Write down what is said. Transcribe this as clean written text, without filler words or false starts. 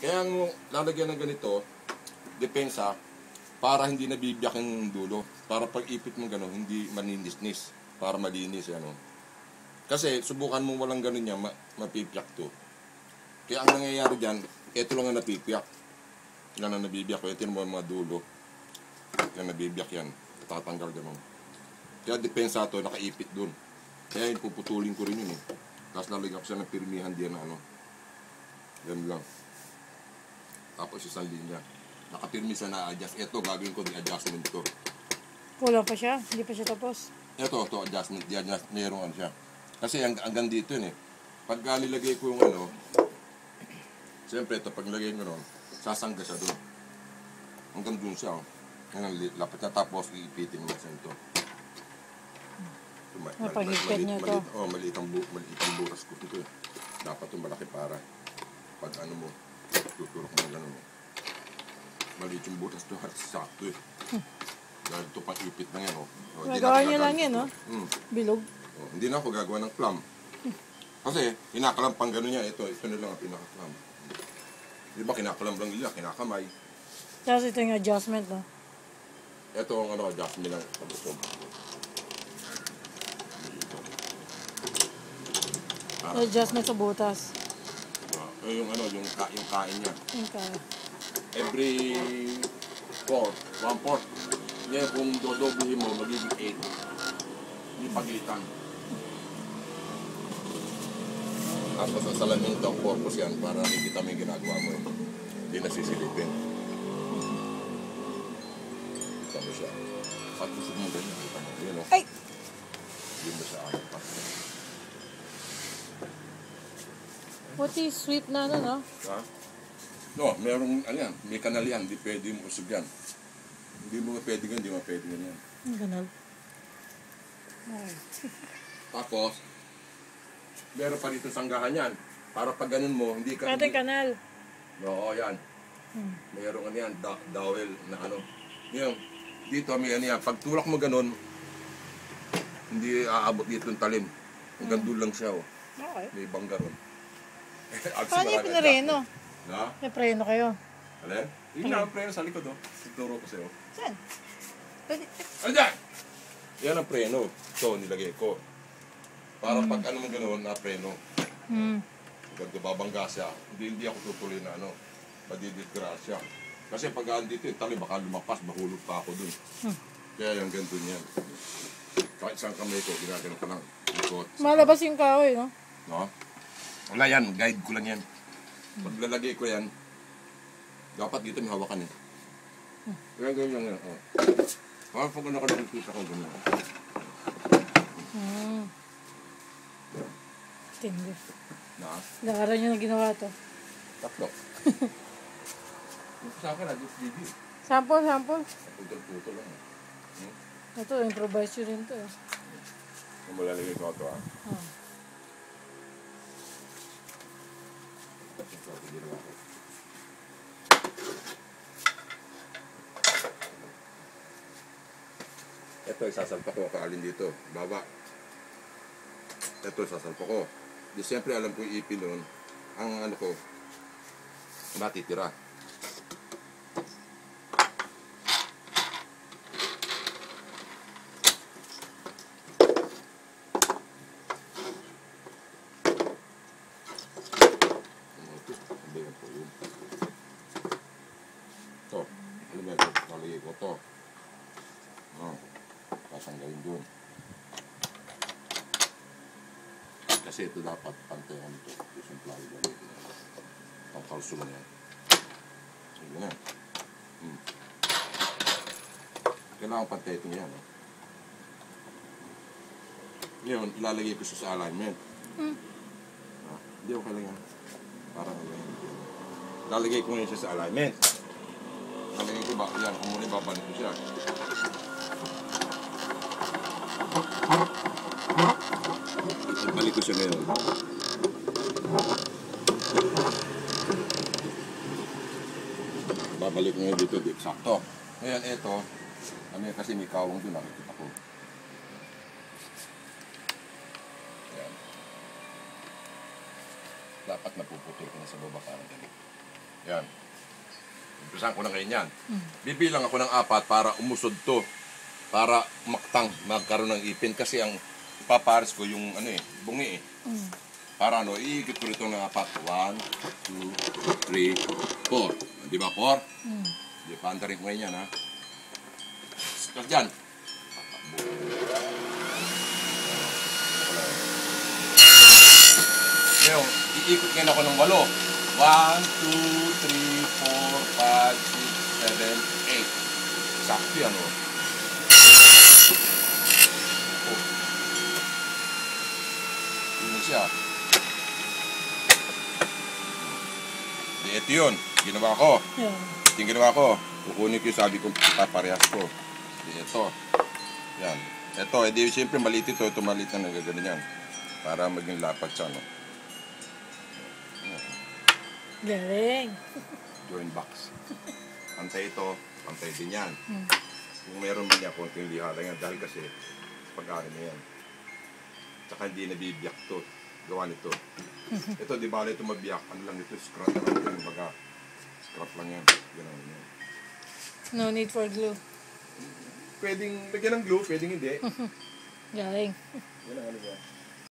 Kaya mo lalagyan ng ganito, depensa, para hindi nabibiyak yung dulo. Para pag ipit mo gano'n, hindi maninis-nis. Para malinis, ano. Kasi, subukan mo walang gano'n yan, mapipiyak to. Kaya ang nangyayari dyan, ito lang ang napipiyak. Yan ang nabibiyak ko. Ito yung mga dulo. Yan nabibiyak yan. Tatanggal gano'n. Kaya depensa to, nakaipit dun. Kaya yung puputulin ko rin yun eh. Tapos lalagyan ko siya ng pirmihan diyan na ano. Yan lang. Tapos isang linya. Nakapirmi siya na adjust. Ito, gagawin ko yung adjustment to. Wala pa siya? Hindi pa siya tapos? Ito, adjustment. Mayroong ano siya. Kasi hanggang dito yun eh. Pagka nilagay ko yung ano, siyempre ito, pag nilagay ko nun, sasangga siya doon. Hanggang doon siya. Yan ang lapit na. Tapos iipitin mo siya ito. Napagigpit niyo ito. Maliit ang buras ko ito eh. Dapat ito malaki para pag ano mo, tuturok mo gano'n mo. Maliit yung butas ito, sakto eh. Dahil ito pang ipit na yan. Magawa niyo lang yan, no? Bilog. Hindi na ako gagawa ng plum. Kasi, kinakalam pang gano'n yan. Ito na lang ang pinaka-plum. Di ba kinakalam lang nila, kinakamay. Tapos ito yung adjustment, no? Ito ang ano, adjustment lang sa busog. Adjustment sa butas. Yung ano, yung kain niya. Yung kaya. Every 1/4. Ngayon kung dodoblihin mo, magiging 8. Hindi pagitan. Tapos sa salamin ito ang purpose yan para nakikita mo yung ginagawa mo. Hindi nasisilipin. Kita mo siya. Pag gusto mo ganyan, kita mo. Yun o. Ay! Hindi mo siya ano pa. Puti, sweet na ano, no? Ha? No, merong, ano yan, may kanal yan, hindi pwede mo usog yan. Hindi mo pwede gan, hindi mo pwede gan yan. Ang ganal. Ay. Tapos, meron pa dito sanggahan yan. Para pag ganun mo, hindi ka... Ating kanal. Oo, yan. Merong ano yan, dowel na ano. Yan, dito may ano yan. Pag tulak mo ganun, hindi aabot dito yung talim. Hanggang doon lang siya, oh. Okay. May bangga ron. Paano yung pinareno? Ha? May preno kayo. Alin? Yun na ang preno sa likod, oh. Siguro ko sa'yo. Saan? Pwede. Ano dyan? Yan ang preno. Ito, nilagay ko. Para pag ano mo gano'n, na preno. Pag babangga siya, hindi ako tutuloy na ano, madidisgrasya. Kasi pag dito yung tali, baka lumapas, mahulog pa ako dun. Kaya yung ganito niyan. Kahit isang kamay ko, ginagano ko lang. Ikot. Malabas yung kahoy, no? No? Wala yan, guide ko lang yan. Pag lalagay ko yan, dapat dito may hawakan eh. Kaya ganyan yan. Oh. Pag nakadagkita ko ganyan. Tindi. Na? Lakaran nyo na ginawa to. Tatlo. Sa akin, just video. Sample, sample. Putol-putol lang. Ito, improvise yun rin to. Kung malalagay ko ito ah. Ito, isasalpa ko. Kaalin dito. Baba. Ito, isasalpa ko. Di siyempre, alam ko yung ipin nun. Ang ano ko, matitira. Ito, ano ba ito? Nalagay ko ito. Pasanggalin dun. Kasi ito dapat pantay ang ito. Isang plano dyan. Ang kalso na yan. Sige na. Kailangan pantay ito yan. Ngayon, ilalagay ko sa alignment. Hindi ako kailangan. Parang lalagay ko ngayon siya sa alignment. Lalagay ko ba? Yan, kung muna ibabalik ko siya. Ibalik ko siya ngayon. Babalik ko ngayon dito. Sakto. Ngayon, ito. Ano kasi may kawang doon. Nakikita ko. Yan. Dapat napuputol ko na sa baba parang ganito. Yan. Umpisahan ko na ngayon yan. Bibilang ako ng 4 para umusod to. Para maktang, magkaroon ng ipin. Kasi ang ipapares ko yung bungi eh. Para iikot ko rito ng 4. 1, 2, 3, 4. Di ba 4? Di pa andarin ko ngayon yan ha. Tapos dyan. Ngayon, iikot ngayon ako ng 8. 1, 2, 3, 4, 5, 6, 7, 8. Sakto yan oh. Yun siya. Di, ito yun. Ginawa ko. Yeah. Ito yung ginawa ko. Kukunin ko yung sabi kong paparehas ko. Di, ito. Yan. Ito, edi siyempre maliit ito. Ito maliit na nagagano yan. Para maging lapat siya, no? Galing. Joint box. Pantay ito. Pantay din yan. Kung meron din niya, konting liha lang yan. Dahil kasi, pag-ari na yan. Tsaka hindi nabibiyak to. Gawa nito. Ito, di ba ito mabiyak? Ano lang ito? Scrap lang ito. Baga, scrap lang yan. Ganun yan. No need for glue. Pwedeng lagyan ng glue, pwedeng hindi. Galing. Yan ang ano ba?